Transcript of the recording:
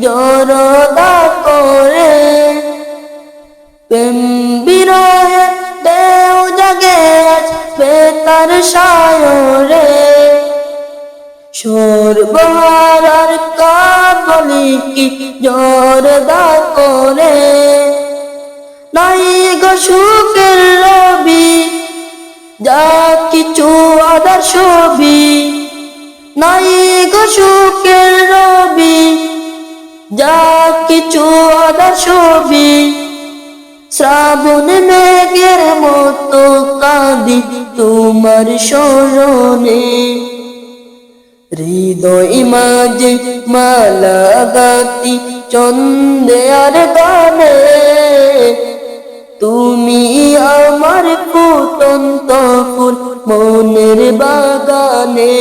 জরদা করে। প্রেম বিরহে ঢেউ জাগে আজ বেতার সায়রে, সর্বহারার কাবলি কি জরদা করে। নাই গো সুখের রবি যা কিছু আদার ছবি, নাই গো সুখের রবি যা কিছু আদার ছবি। শ্রাবণ মেঘের মতো কাঁদি তোমার স্মরণে, হৃদয় মাঝে মালা গাতি ছন্দে আর গানে। তুমি আমার ফুটন্ত ফুল মনের বাগানে।